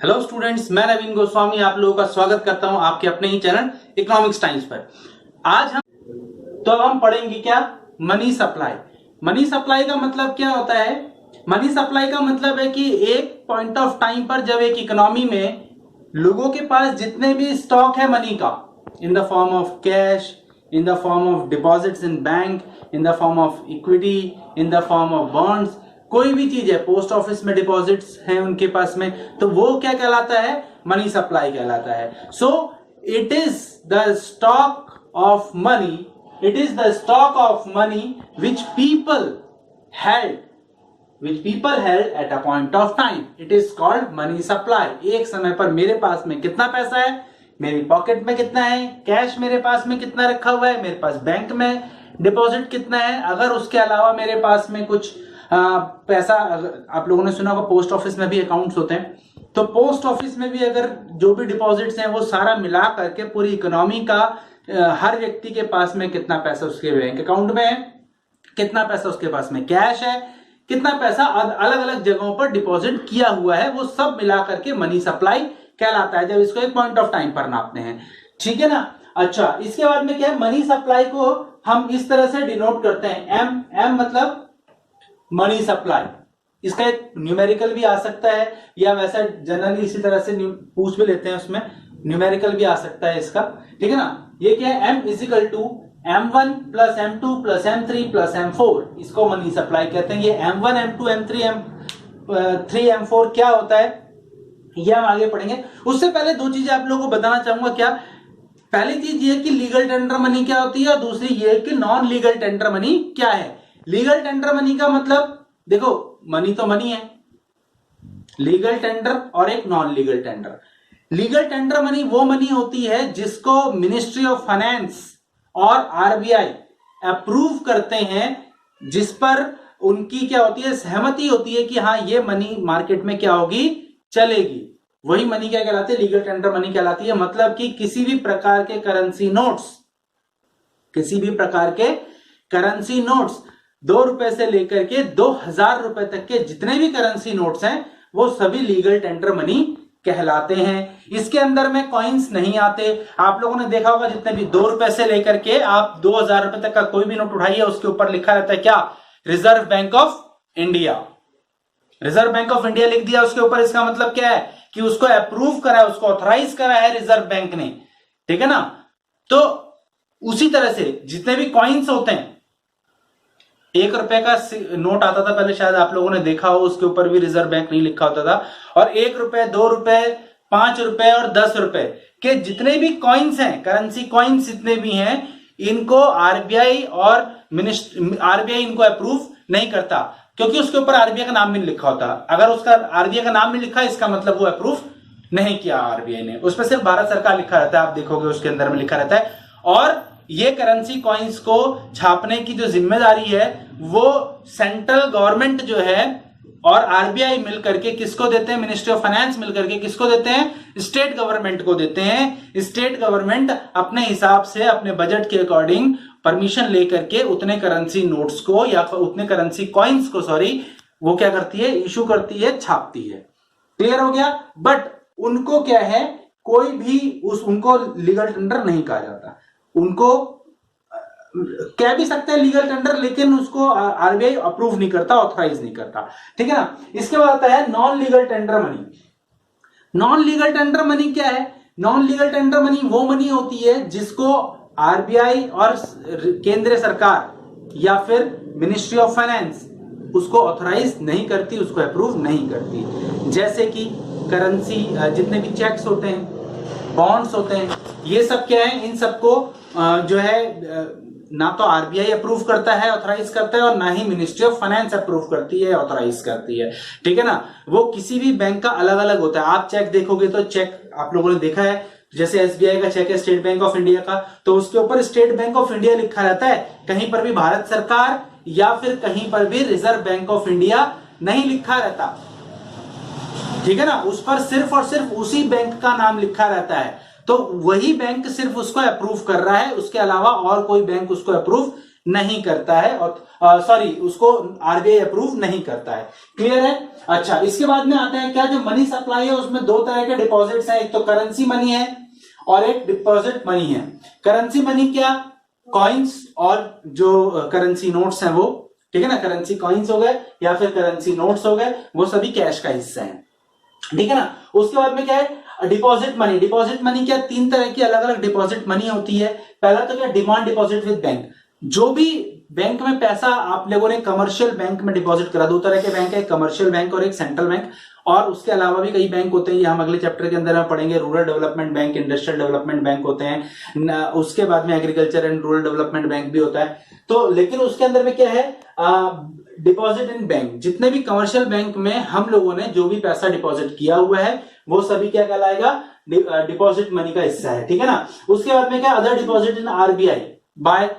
Hello students, मैं नवीन गोस्वामी आप लोगों का स्वागत करता हूं आपके अपने ही चैनल इकोनॉमिक्स टाइम्स पर। आज हम पढ़ेंगे क्या? Money supply. मनी सप्लाई का मतलब क्या होता है? मनी सप्लाई का मतलब है कि एक पॉइंट ऑफ टाइम पर जब एक इकोनॉमी में लोगों के पास जितने भी स्टॉक है मनी का, in the form of cash, in the form of deposits in bank, in the form of equity, in the form of bonds, कोई भी चीज है, पोस्ट ऑफिस में डिपॉजिट्स हैं उनके पास में, तो वो क्या कहलाता है? मनी सप्लाई कहलाता है। So it is the stock of money, it is the stock of money which people held at a point of time. It is called money supply. एक समय पर मेरे पास में कितना पैसा है, मेरी पॉकेट में कितना है, कैश मेरे पास में कितना रखा हुआ है, मेरे पास बैंक में डिपॉजिट कितना है, अगर उसके अलावा मेरे पास में कुछ पैसा, आप लोगों ने सुना होगा पोस्ट ऑफिस में भी अकाउंट्स होते हैं, तो पोस्ट ऑफिस में भी अगर जो भी डिपॉजिट्स हैं वो सारा मिला करके पूरी इकोनॉमी का हर व्यक्ति के पास में कितना पैसा उसके बैंक अकाउंट में है, कितना पैसा उसके पास में कैश है, कितना पैसा अलग अलग जगहों पर डिपॉजिट किया हुआ है, वो सब मिला करके मनी सप्लाई कहलाता है, जब इसको एक पॉइंट ऑफ टाइम पर नापते हैं। ठीक है ना? अच्छा, इसके बाद में क्या है? मनी सप्लाई को हम इस तरह से डिनोट करते हैं, एम मतलब मनी सप्लाई। इसका एक न्यूमेरिकल भी आ सकता है, या वैसा जनरली इसी तरह से पूछ भी लेते हैं, उसमें न्यूमेरिकल भी आ सकता है इसका। ठीक है ना? ये क्या है? M is equal to M1 plus M2 plus M3 plus M4, इसको मनी सप्लाई कहते हैं। ये M1 M2 M3 M3 M4 क्या होता है ये हम आगे पढ़ेंगे। उससे पहले दो चीजें आप लोगों को बताना चाहूंगा। क्या? पहली चीज ये कि लीगल टेंडर मनी क्या होती है, और दूसरी ये कि नॉन लीगल टेंडर मनी क्या है। लीगल टेंडर मनी का मतलब, देखो मनी तो मनी है, लीगल टेंडर और एक non legal tender. Legal tender money वो मनी होती है जिसको मिनिस्ट्री ऑफ फाइनेंस और आरबीआई अप्रूव करते हैं, जिस पर उनकी क्या होती है? सहमति होती है कि हाँ ये मनी मार्केट में क्या होगी, चलेगी। वही मनी क्या कहलाती है? लीगल टेंडर मनी कहलाती है। मतलब कि किसी भी प्रकार के करेंसी नोट्स, किसी भी प्रकार के करेंसी नोट्स, 2 रुपए से लेकर के 2000 रुपए तक के जितने भी करेंसी नोट्स हैं वो सभी लीगल टेंडर मनी कहलाते हैं। इसके अंदर में कॉइन्स नहीं आते। आप लोगों ने देखा होगा जितने भी 2 रुपए से लेकर के आप 2000 रुपए तक का कोई भी नोट उठाइए, उसके ऊपर लिखा रहता है क्या? Reserve bank of India. Reserve bank of India लिख दिया उसके ऊपर, इसका मतलब क्या है? कि उसको अप्रूव करा है, उसको ऑथराइज करा है रिजर्व बैंक ने। ठीक है ना? तो उसी तरह से जितने भी कॉइन्स होते हैं, 1 रुपए का नोट आता था पहले, शायद आप लोगों ने देखा हो, उसके ऊपर भी रिजर्व बैंक नहीं लिखा होता था। और 1 रुपए, 2 रुपए, 5 रुपए और 10 रुपए के जितने भी कॉइन्स हैं, करेंसी कॉइन्स जितने भी हैं, इनको आरबीआई इनको अप्रूव नहीं करता, क्योंकि उसके ऊपर आरबीआई का नाम भी नहीं लिखा होता। अगर उसका आरबीआई का नाम नहीं लिखा, इसका मतलब वो अप्रूव नहीं किया आरबीआई ने। उसमें सिर्फ भारत सरकार लिखा रहता है, आप देखोगे उसके अंदर में लिखा रहता है। और ये करेंसी कॉइन्स को छापने की जो जिम्मेदारी है वो सेंट्रल गवर्नमेंट जो है और आरबीआई मिलकर के किसको देते हैं? मिनिस्ट्री ऑफ फाइनेंस मिलकर के किसको देते हैं? स्टेट गवर्नमेंट को देते हैं। स्टेट गवर्नमेंट अपने हिसाब से, अपने बजट के अकॉर्डिंग परमिशन लेकर के उतने करेंसी नोट्स को या उतने करेंसी कॉइन्स को, वो क्या करती है? इशू करती है, छापती है। क्लियर हो गया? बट उनको क्या है, कोई भी उनको लीगल टेंडर नहीं कहा जाता। उनको कह भी सकते हैं लीगल टेंडर, लेकिन उसको आरबीआई अप्रूव नहीं करता, ऑथराइज नहीं करता। ठीक है ना? इसके बाद आता है non legal tender money. Non legal tender money क्या है? नॉन लीगल टेंडर मनी वो मनी होती है जिसको आरबीआई और केंद्र सरकार या फिर मिनिस्ट्री ऑफ फाइनेंस उसको ऑथराइज नहीं करती, उसको अप्रूव नहीं करती। जैसे कि करेंसी, जितने भी चेक्स होते हैं, बॉन्ड्स होते हैं, ये सब क्या है? इन सबको जो है ना तो आरबीआई अप्रूव करता है, ऑथराइज करता है, और ना ही मिनिस्ट्री ऑफ फाइनेंस अप्रूव करती है, ऑथराइज करती है। ठीक है ना? वो किसी भी बैंक का अलग अलग होता है। आप चेक देखोगे तो चेक आप लोगों ने देखा है, जैसे एसबीआई का चेक है, स्टेट बैंक ऑफ इंडिया का, तो उसके ऊपर स्टेट बैंक ऑफ इंडिया लिखा रहता है। कहीं पर भी भारत सरकार या फिर कहीं पर भी रिजर्व बैंक ऑफ इंडिया नहीं लिखा रहता। ठीक है ना? उस पर सिर्फ और सिर्फ उसी बैंक का नाम लिखा रहता है, तो वही बैंक सिर्फ उसको अप्रूव कर रहा है, उसके अलावा और कोई बैंक उसको अप्रूव नहीं करता है, और सॉरी उसको आरबीआई अप्रूव नहीं करता है। क्लियर है? अच्छा, इसके बाद में आता है क्या, जो मनी सप्लाई है उसमें दो तरह के डिपॉजिट्स हैं, एक तो करेंसी मनी है और एक डिपॉजिट मनी है। करेंसी मनी क्या, कॉइन्स और जो करेंसी नोट्स हैं वो, ठीक है ना, करेंसी कॉइन्स हो गए या फिर करेंसी नोट्स हो गए, वो सभी कैश का हिस्सा है, ठीक है ना। उसके बाद में क्या है, डिपॉजिट मनी। डिपॉजिट मनी क्या, तीन तरह की अलग अलग डिपॉजिट मनी होती है। पहला तो क्या, डिमांड डिपॉजिट विद बैंक। जो भी बैंक में पैसा आप लोगों ने कमर्शियल बैंक में डिपॉजिट करा, दो तरह के बैंक है, कमर्शियल बैंक और एक सेंट्रल बैंक, और उसके अलावा भी कई बैंक होते हैं, ये हम अगले चैप्टर के अंदर में पढ़ेंगे। Rural development bank, industrial development bank होते हैं, उसके बाद में agriculture and rural development bank भी होता है। तो लेकिन उसके अंदर में क्या है, डिपॉजिट इन बैंक, जितने भी कमर्शियल बैंक में हम लोगों ने जो भी पैसा डिपॉजिट किया हुआ है वो सभी क्या कहलाएगा, डिपॉजिट मनी का हिस्सा है, ठीक है ना। उसके बाद में क्या, other deposit in RBI by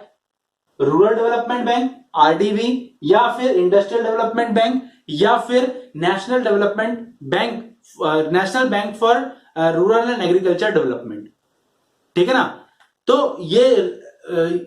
rural development bank, RDB, या फिर इंडस्ट्रियल डेवलपमेंट बैंक, या फिर national development bank, national bank for rural and agriculture development, ठीक है ना। तो ये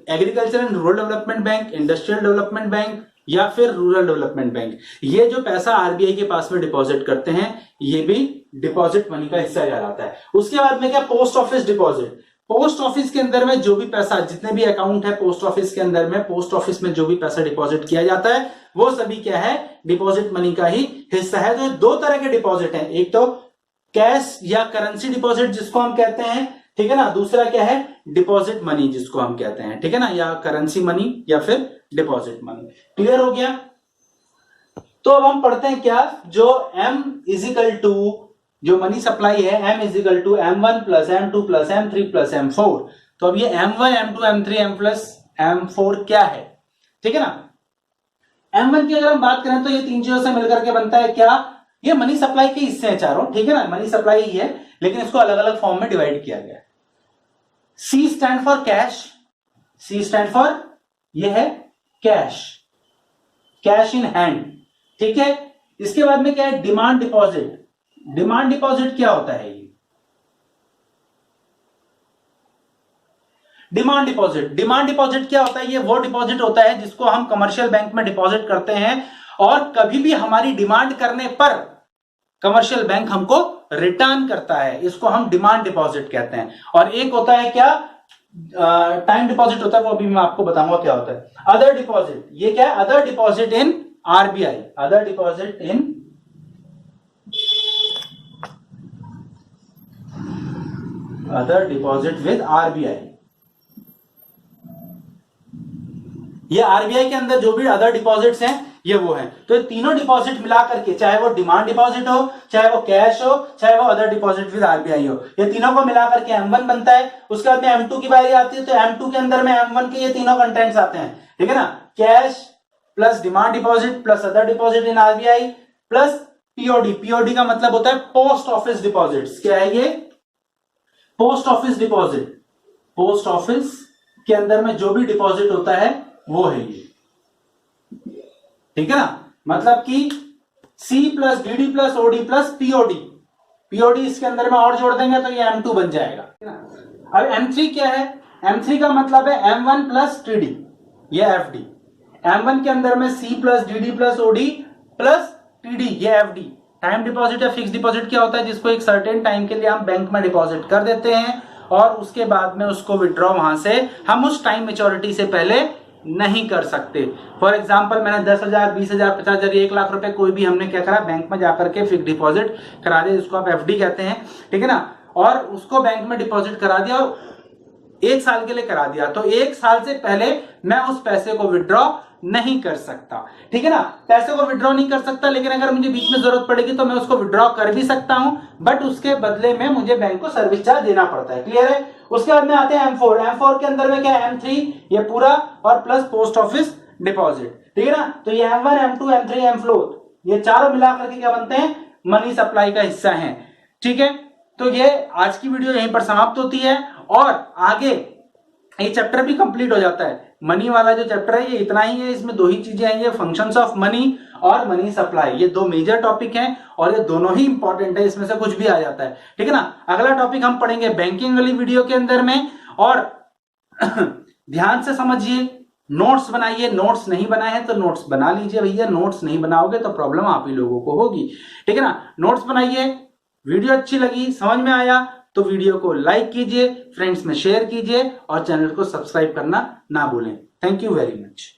agriculture and rural development bank, industrial development bank या फिर रूरल डेवलपमेंट बैंक, ये जो पैसा आरबीआई के पास में डिपॉजिट करते हैं, ये भी डिपॉजिट मनी का हिस्सा कहलाता है। उसके बाद में क्या, post office deposit. Post office के अंदर में जो भी पैसा, जितने भी अकाउंट है पोस्ट ऑफिस के अंदर में, पोस्ट ऑफिस में जो भी पैसा डिपॉजिट किया जाता है वो सभी क्या है, डिपॉजिट मनी का ही हिस्सा है। तो दो तरह के डिपॉजिट हैं, एक तो कैश या करेंसी डिपॉजिट जिसको हम कहते हैं, ठीक है ना, दूसरा क्या है, डिपॉजिट मनी जिसको हम कहते हैं, ठीक है ना, या करेंसी मनी या फिर डिपॉजिट मनी। क्लियर हो गया? तो अब हम पढ़ते हैं क्या, जो M इजिकल टू, जो मनी सप्लाई है, M equal to M1 plus M2 plus M3 plus M4। तो अब ये M1 M2 M3 M plus M4 क्या है, ठीक है ना। M1 की अगर हम बात करें तो ये तीन चीजों से मिलकर के बनता है क्या, ये मनी सप्लाई के हिस्से हैं चारों, ठीक है ना, मनी सप्लाई ही है लेकिन इसको अलग अलग फॉर्म में डिवाइड किया गया है। C stand for cash, C stand for, ये है कैश, कैश इन हैंड, ठीक है। इसके बाद में क्या है, डिमांड डिपॉजिट। डिमांड डिपॉजिट क्या होता है, ये डिमांड डिपॉजिट, डिमांड डिपॉजिट क्या होता है, ये वो डिपॉजिट होता है जिसको हम कमर्शियल बैंक में डिपॉजिट करते हैं और कभी भी हमारी डिमांड करने पर कमर्शियल बैंक हमको रिटर्न करता है, इसको हम डिमांड डिपॉजिट कहते हैं। और एक होता है क्या, टाइम डिपॉजिट होता है, वो अभी मैं आपको बताऊंगा क्या होता है। अदर डिपॉजिट, ये क्या है, other deposit in RBI, other deposit in, other deposit with RBI. ये आरबीआई के अंदर जो भी अदर डिपॉजिट्स हैं ये वो हैं। तो ये तीनों डिपॉजिट मिला करके, चाहे वो डिमांड डिपॉजिट हो, चाहे वो कैश हो, चाहे वो अदर डिपॉजिट विद आरबीआई हो, ये तीनों को मिला करके M1 बनता है। उसके बाद में M2 की बारी आती है तो M2 के अंदर में M1 के ये तीनों कंटेंट्स आते हैं, ठीक है ना, cash plus demand deposit plus other deposit in RBI plus POD. POD का मतलब होता है पोस्ट ऑफिस डिपॉजिट्स। क्या है ये, post office deposit. Post office के अंदर में जो भी डिपॉजिट होता है वो है ये, ठीक है ना, मतलब कि C plus DD plus OD plus POD. POD इसके अंदर में और जोड़ देंगे तो ये M2 बन जाएगा। अब M3 क्या है, M3 का मतलब है M1 प्लस TD, ये FD। M1 के अंदर में C plus DD plus OD plus TD, ये FD। टाइम डिपॉजिट या फिक्स डिपॉजिट क्या होता है, जिसको एक सर्टेन टाइम के लिए हम बैंक में डिपॉजिट कर देते हैं और उसके बाद में उसको विड्रॉ वहां से हम उस टाइम मेच्योरिटी से पहले नहीं कर सकते। फॉर एग्जाम्पल, मैंने 10,000 20,000 50,000 1 लाख रुपए कोई भी हमने क्या करा, बैंक में जाकर के फिक्स डिपॉजिट करा दिया, जिसको आप FD कहते हैं, ठीक है ना, और उसको बैंक में डिपॉजिट करा दिया और 1 साल के लिए करा दिया, तो 1 साल से पहले मैं उस पैसे को विड्रॉ नहीं कर सकता, ठीक है ना। पैसे को विड्रॉ नहीं कर सकता, लेकिन अगर मुझे बीच में जरूरत पड़ेगी तो मैं उसको विड्रॉ कर भी सकता हूं, बट उसके बदले में मुझे बैंक को सर्विस चार्ज देना पड़ता है। क्लियर है? उसके बाद में आते हैं M4। M4 के अंदर में क्या है, M3 ये पूरा और प्लस पोस्ट ऑफिस डिपॉजिट, ठीक है ना। तो ये M1 M2 M3 M4 ये चारों मिलाकर के क्या बनते हैं, मनी सप्लाई का हिस्सा है, ठीक है। तो ये आज की वीडियो यहीं पर समाप्त होती है और आगे ये चैप्टर भी कंप्लीट हो जाता है। मनी वाला जो चैप्टर है ये इतना ही है, इसमें दो ही चीजें आई है, फंक्शंस ऑफ मनी और मनी सप्लाई, ये दो मेजर टॉपिक हैं और ये दोनों ही इंपॉर्टेंट है, इसमें से कुछ भी आ जाता है, ठीक है ना। अगला टॉपिक हम पढ़ेंगे बैंकिंग वाली वीडियो के अंदर में, और ध्यान से समझिए, नोट्स बनाइए, नोट्स नहीं बनाए हैं तो नोट्स बना लीजिए भैया, नोट्स नहीं बनाओगे तो प्रॉब्लम आप ही लोगों को होगी, ठीक है ना। नोट्स बनाइए। वीडियो अच्छी लगी, समझ में आया तो वीडियो को लाइक कीजिए, फ्रेंड्स में शेयर कीजिए और चैनल को सब्सक्राइब करना ना भूलें। Thank you very much.